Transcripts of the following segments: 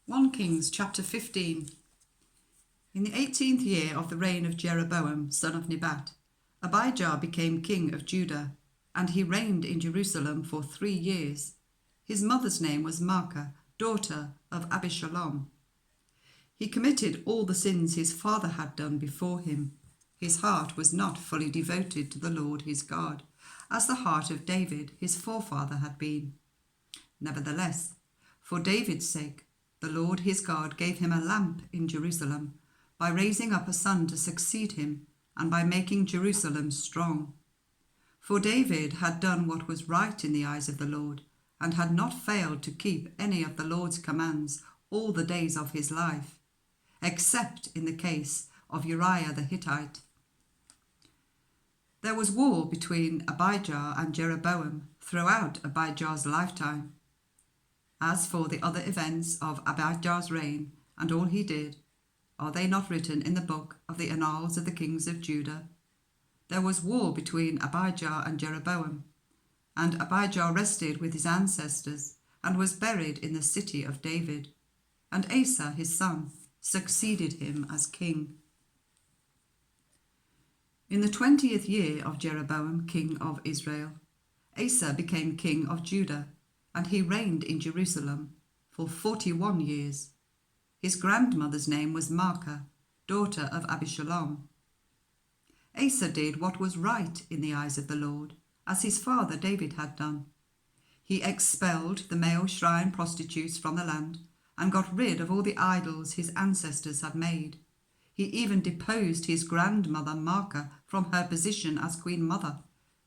1 Kings chapter 15. In the 18th year of the reign of Jeroboam, son of Nebat, Abijah became king of Judah, and he reigned in Jerusalem for 3 years. His mother's name was Maacah, daughter of Abishai. He committed all the sins his father had done before him. His heart was not fully devoted to the Lord his God, as the heart of David his forefather had been. Nevertheless, for David's sake, the Lord his God gave him a lamp in Jerusalem by raising up a son to succeed him and by making Jerusalem strong. For David had done what was right in the eyes of the Lord and had not failed to keep any of the Lord's commands all the days of his life, except in the case of Uriah the Hittite. There was war between Abijah and Jeroboam throughout Abijah's lifetime. As for the other events of Abijah's reign and all he did, are they not written in the book of the annals of the kings of Judah? There was war between Abijah and Jeroboam, and Abijah rested with his ancestors and was buried in the city of David, and Asa his son succeeded him as king. In the 20th year of Jeroboam king of Israel, Asa became king of Judah, and he reigned in Jerusalem for 41 years. His grandmother's name was Maacah, daughter of Abishai. Asa did what was right in the eyes of the Lord, as his father David had done. He expelled the male shrine prostitutes from the land and got rid of all the idols his ancestors had made. He even deposed his grandmother Maacah from her position as queen mother,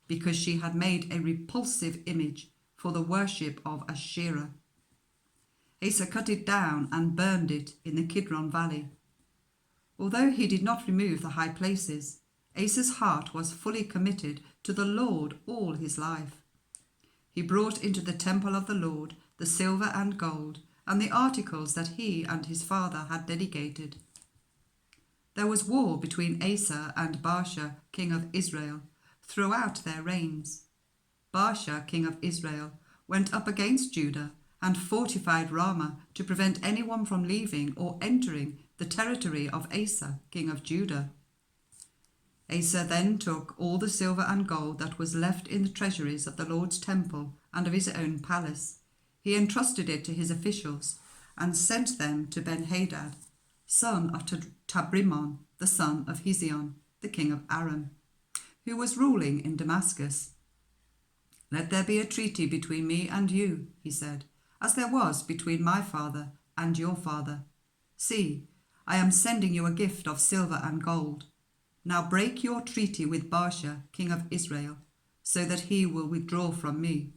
because she had made a repulsive image for the worship of Asherah. Asa cut it down and burned it in the Kidron Valley. Although he did not remove the high places, Asa's heart was fully committed to the Lord all his life. He brought into the temple of the Lord the silver and gold and the articles that he and his father had dedicated. There was war between Asa and Baasha, king of Israel, throughout their reigns. Baasha, king of Israel, went up against Judah and fortified Ramah to prevent anyone from leaving or entering the territory of Asa, king of Judah. Asa then took all the silver and gold that was left in the treasuries of the Lord's temple and of his own palace. He entrusted it to his officials and sent them to Ben-Hadad, son of Tabrimon, the son of Hezion, the king of Aram, who was ruling in Damascus. "Let there be a treaty between me and you," he said, "as there was between my father and your father. See, I am sending you a gift of silver and gold. Now break your treaty with Baasha, king of Israel, so that he will withdraw from me."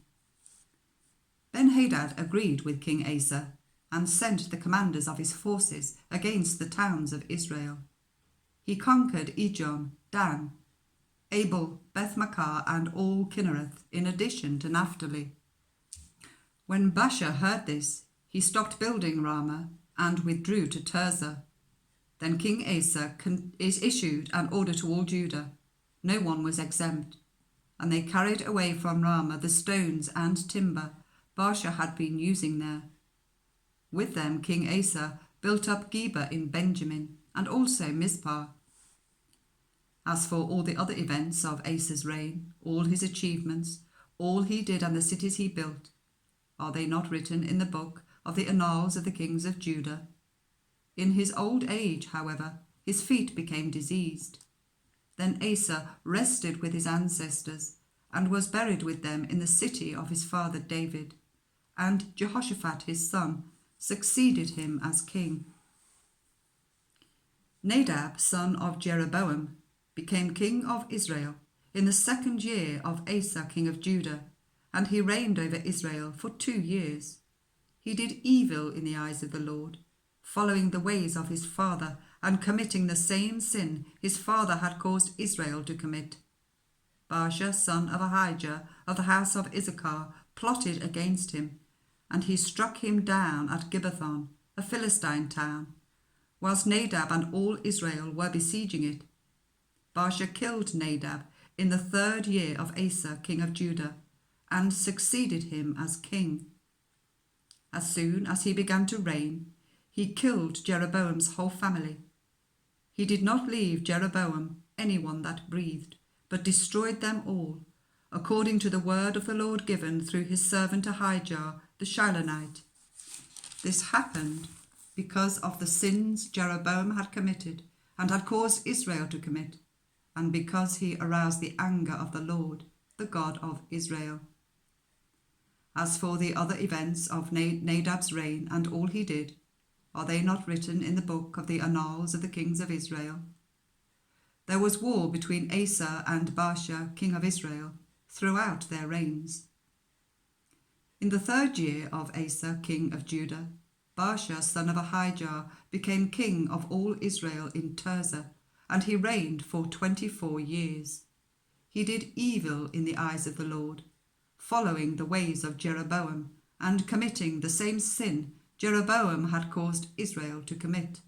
Ben-Hadad agreed with King Asa and sent the commanders of his forces against the towns of Israel. He conquered Ijon, Dan, Abel, Beth-Maachah, and all Kinnereth, in addition to Naphtali. When Baasha heard this, he stopped building Ramah and withdrew to Tirzah. Then King Asa issued an order to all Judah. No one was exempt, and they carried away from Ramah the stones and timber Baasha had been using there. With them King Asa built up Geba in Benjamin, and also Mizpah. As for all the other events of Asa's reign, all his achievements, all he did and the cities he built, are they not written in the book of the annals of the kings of Judah? In his old age, however, his feet became diseased. Then Asa rested with his ancestors and was buried with them in the city of his father David, and Jehoshaphat his son succeeded him as king. Nadab, son of Jeroboam, became king of Israel in the 2nd year of Asa, king of Judah, and he reigned over Israel for 2 years. He did evil in the eyes of the Lord, following the ways of his father and committing the same sin his father had caused Israel to commit. Baasha, son of Abijah of the house of Issachar, plotted against him, and he struck him down at Gibbethon, a Philistine town, whilst Nadab and all Israel were besieging it. Baasha killed Nadab in the 3rd year of Asa, king of Judah, and succeeded him as king. As soon as he began to reign, he killed Jeroboam's whole family. He did not leave Jeroboam anyone that breathed, but destroyed them all, according to the word of the Lord given through his servant Abijah the Shilonite. This happened because of the sins Jeroboam had committed and had caused Israel to commit, and because he aroused the anger of the Lord, the God of Israel. As for the other events of Nadab's reign and all he did, are they not written in the book of the annals of the kings of Israel? There was war between Asa and Baasha, king of Israel, throughout their reigns. In the 3rd year of Asa, king of Judah, Baasha, son of Abijah, became king of all Israel in Tirzah, and he reigned for 24 years. He did evil in the eyes of the Lord, following the ways of Jeroboam, and committing the same sin Jeroboam had caused Israel to commit.